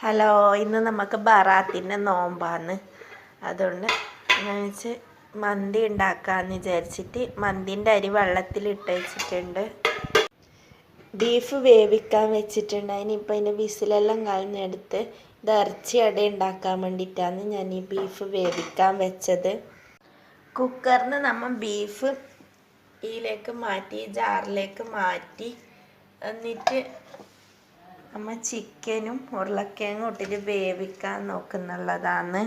Hello, ഇന്ന് നമുക്ക് ബറാത്തിൻ്റെ നോമ്പാണ്. അതുകൊണ്ട് മന്തി ഉണ്ടാക്കാമെന്ന് വിചാരിച്ചിട്ട് മന്തിൻ്റെ അരി വെള്ളത്തിലിട്ട് വെച്ചിട്ടുണ്ട്. ബീഫ് വേവിക്കാൻ വെച്ചിട്ടുണ്ട്. അതിനിപ്പോൾ അതിൻ്റെ വിസിലെല്ലാം കളഞ്ഞെടുത്ത് ഇത് ഇറച്ചി അട ഉണ്ടാക്കാൻ വേണ്ടിയിട്ടാണ് ഞാൻ ഈ ബീഫ് വേവിക്കാൻ വെച്ചത്. കുക്കറിന് നമ്മൾ ബീഫ് ഇതിലേക്ക് മാറ്റി ജാറിലേക്ക് മാറ്റി എന്നിട്ട് നമ്മൾ ചിക്കനും ഉരുളക്കിഴങ്ങും ഇട്ടിട്ട് വേവിക്കാൻ നോക്കുന്നുള്ളതാണ്.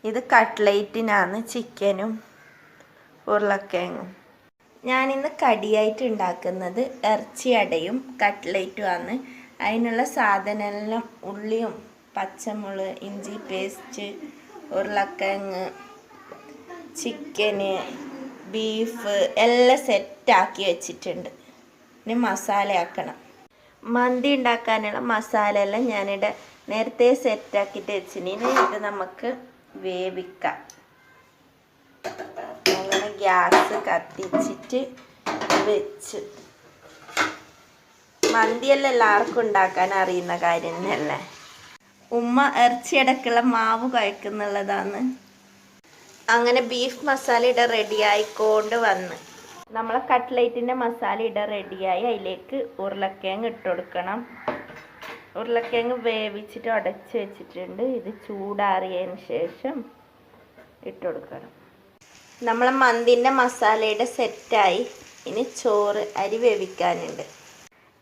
ഇത് കട്ട്ലേറ്റിനാണ് ചിക്കനും ഉരുളക്കിഴങ്ങും. ഞാനിന്ന് കടിയായിട്ട് ഉണ്ടാക്കുന്നത് ഇറച്ചി അടയും കട്ട്ലേറ്റുമാണ്. അതിനുള്ള സാധനമെല്ലാം ഉള്ളിയും പച്ചമുളക്, ഇഞ്ചി പേസ്റ്റ്, ഉരുളക്കിഴങ്ങ്, ചിക്കന്, ബീഫ് എല്ലാം സെറ്റാക്കി വെച്ചിട്ടുണ്ട്. ഇനി മസാല ആക്കണം. മന്തി ഉണ്ടാക്കാനുള്ള മസാല എല്ലാം ഞാനിവിടെ നേരത്തെ സെറ്റാക്കിയിട്ട് വെച്ചിന്. ഇത് നമുക്ക് വേവിക്കാം. അങ്ങനെ ഗ്യാസ് കത്തിച്ചിട്ട് വെച്ച് മന്തിയെല്ലാം എല്ലാവർക്കും ഉണ്ടാക്കാൻ അറിയുന്ന കാര്യം തന്നെയല്ലേ. ഉമ്മ ഇറച്ചിയടക്കുള്ള മാവ് കുഴക്കുന്നുള്ളതാണ്. അങ്ങനെ ബീഫ് മസാല ഇവിടെ റെഡിയായിക്കൊണ്ട് വന്ന് നമ്മളെ കട്ട്ലേറ്റിൻ്റെ മസാല ഇവിടെ റെഡിയായി. അതിലേക്ക് ഉരുളക്കിഴങ്ങ് ഇട്ട് കൊടുക്കണം. ഉരുളക്കിഴങ്ങ് വേവിച്ചിട്ട് ഉടച്ച് വെച്ചിട്ടുണ്ട്. ഇത് ചൂടാറിയതിന് ശേഷം ഇട്ട് കൊടുക്കണം. നമ്മളെ മന്തിൻ്റെ മസാലയുടെ സെറ്റായി. ഇനി ചോറ് അരി വേവിക്കാനുണ്ട്.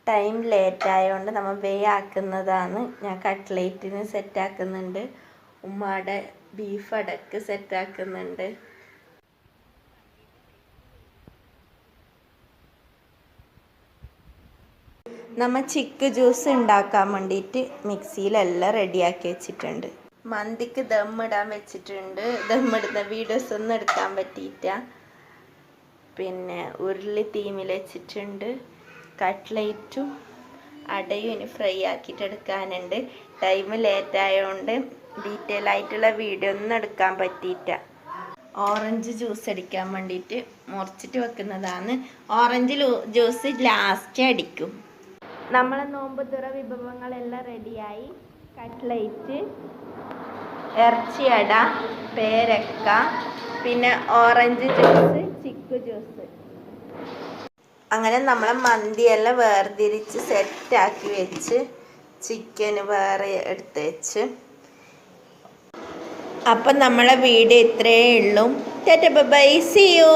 ടൈം ലേറ്റായതുകൊണ്ട് നമ്മൾ ആക്കുന്നതാണ്. ഞാൻ കട്ട്ലേറ്റിന് സെറ്റാക്കുന്നുണ്ട്. ഉമ്മയുടെ ബീഫ് അടക്ക് സെറ്റാക്കുന്നുണ്ട്. നമ്മൾ ചിക്ക് ജ്യൂസ് ഉണ്ടാക്കാൻ വേണ്ടിയിട്ട് മിക്സിയിലെല്ലാം റെഡിയാക്കി വെച്ചിട്ടുണ്ട്. മന്തിക്ക് ദമ്മിടാൻ വെച്ചിട്ടുണ്ട്. ദമ്മിടുന്ന വീഡിയോസ് ഒന്നും എടുക്കാൻ പറ്റിയിട്ട. പിന്നെ ഉരുളി തീമിൽ വെച്ചിട്ടുണ്ട്. കട്ട്ലേറ്റും അടയും ഇനി ഫ്രൈ ആക്കിയിട്ട് എടുക്കാനുണ്ട്. ടൈം ലേറ്റായതുകൊണ്ട് ഡീറ്റെയിൽ ആയിട്ടുള്ള വീഡിയോ ഒന്നും എടുക്കാൻ പറ്റിയിട്ട. ഓറഞ്ച് ജ്യൂസ് അടിക്കാൻ വേണ്ടിയിട്ട് മുറിച്ചിട്ട് വെക്കുന്നതാണ്. ഓറഞ്ച് ജ്യൂസ് ലാസ്റ്റ് അടിക്കും. നമ്മളെ നോമ്പ് തുറ വിഭവങ്ങളെല്ലാം റെഡിയായി. കട്ട്ലേറ്റ്, ഇറച്ചിയട, പേരക്ക, പിന്നെ ഓറഞ്ച് ജ്യൂസ്, ചിക്കു ജ്യൂസ്. അങ്ങനെ നമ്മളെ മന്തിയെല്ലാം വേർതിരിച്ച് സെറ്റാക്കി വെച്ച് ചിക്കന് വേറെ എടുത്ത് വെച്ച്. അപ്പം നമ്മളെ വീഡിയോ ഇത്രയേ ഉള്ളൂ. Tata bye, see U.